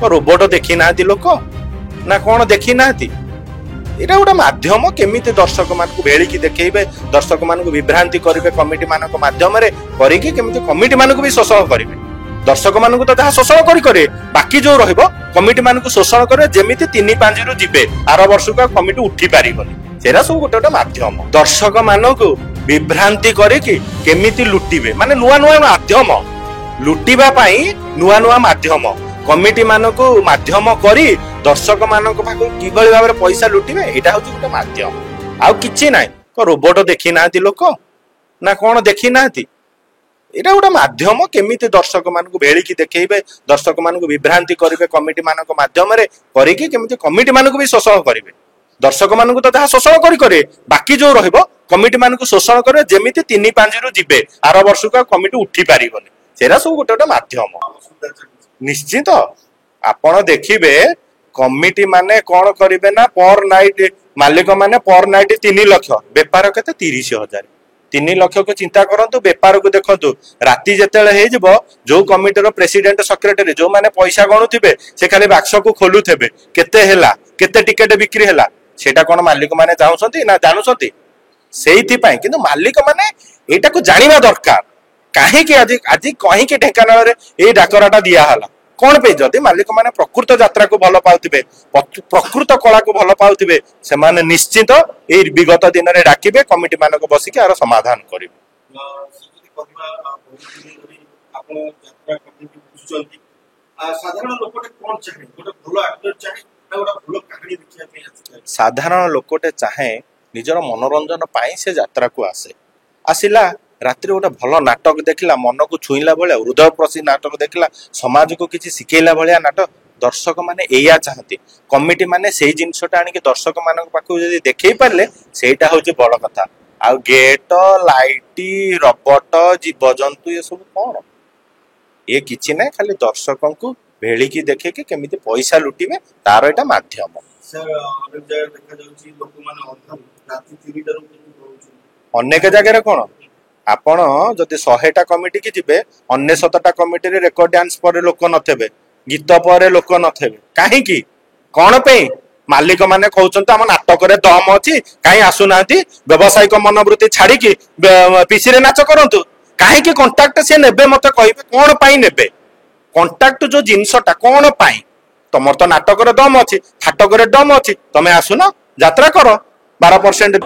Robot देखी ना लोक ना कौन देखी ना एटा गोटे माध्यम केमिति दर्शक मान भेड़िकी देखैबे दर्शक मान विभ्रांति करेंगे कमिटी मान माध्यम केमिति कमिटी मान भी शोषण करेंगे दर्शक मान तो जहाँ शोषण करे बाकी जो रहिबो कमिटी मान शोषण करे जेमिति 3-5 रु जिबे आर वर्ष को कमिटी उठी पारिबनी सेरा सब गोटे गोटे माध्यम दर्शक मान विभ्रांति करिकी केमिति लुटिबे माने नुआ नुआ माध्यम लुटिबा पई नुआ नुआ माध्यम कमिटी मान को माध्यम करी दर्शक मान किभली भाव पैसा लुटिबे एटा हूँ गोटे माध्यम आउ किछि नाइ रोबोट देखी ना लोक ना कौन देखी ना एटा गोटे माध्यम केमिति दर्शक मान भेड़िकी देखैबे दर्शक मान विभ्रांति करेंगे कमिटी मान माध्यम करिकी केमिति कमिटी मान भी शोषण करेंगे दर्शक मान तो जहाँ शोषण करे बाकी जो रहिबो कमिटी मान शोषण करे जेमिति 3-5 रु जिबे आर वर्ष को कमिटी उठी पारिबनी सेरा सब गोटे गोटे माध्यम निश्चित आपण देखिबे कमिटी माने कौन करिवे ना पर नाइट मालिक माने पर नाइट 3 लाख बेपार केते 30,000 3 लाख को चिंता करंतु बेपार को देखंतु राति जेतेले हे जबो जो कमिटी रो प्रेसिडेंट सेक्रेटरी जो माने पैसा गणुथिबे से खाली बाक्स को खोलुथेबे केते हेला केते टिकेट बिक्री हेला सेटा कोन मालिक माने चाहुसंती ना जानुसंती सेहिथि पई किंतु मालिक माने एटा को जानिबा दरकार काहे कि आज आज कहीं के ढेंकानाल रे ए डाकराटा दिया हला कौन पे जदि मालिक माने प्रकृत यात्रा को भल पाउथिबे प्रकृत कला को भल पाउथिबे से माने निश्चित ए विगत दिन रे डाकिबे कमिटी मान को बसी के आरो समाधान करिबे साधारण लोकटे चाहे निजर मनोरंजन पाई से यात्रा को आसे आसिला रात्रि गोटे भल नाटक देखला मन को छुईला भाया हृदय प्रसी नाटक देखला समाज को किसी शिखेला भाया नाटक दर्शक माने एया चाहती कमिटी माने से जिनसटा आनिक दर्शक मान पाखु जदि देखै पारले सेटा होची बड़ कथा आ गेट लाइट रोबोट जीवजंतु ये सब कौन ये किछि नै खाली दर्शकों को भेड़िकी देखे के केमिति पैसा लुटिबे तार एटा माध्यम अनेक जगह कौन आपण जदि 100टा कमिटी की जिबे 99टा कमिटी रे रेकर्ड डांस पर लोक नथेबे गीत पर लोक नथेबे काहे की कोन पे मालिक माने कहउचंत हम नाटक रे दम अछि काहे आसु नांती व्यवसायिक मनोवृत्ति छाड़ी की पीसी रे नाच करंतु काहे की कांटेक्ट से नेबे मते कहिबे कोन पाई नेबे कांटेक्ट जो जिंसटा कोन पाई तमर तो नाटक रे दम अछि फाटक रे दम अछि तमे आसु ना यात्रा करो 12%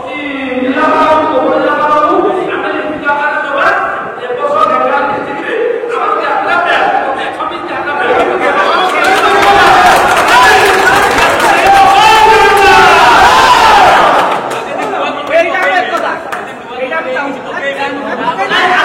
Okay.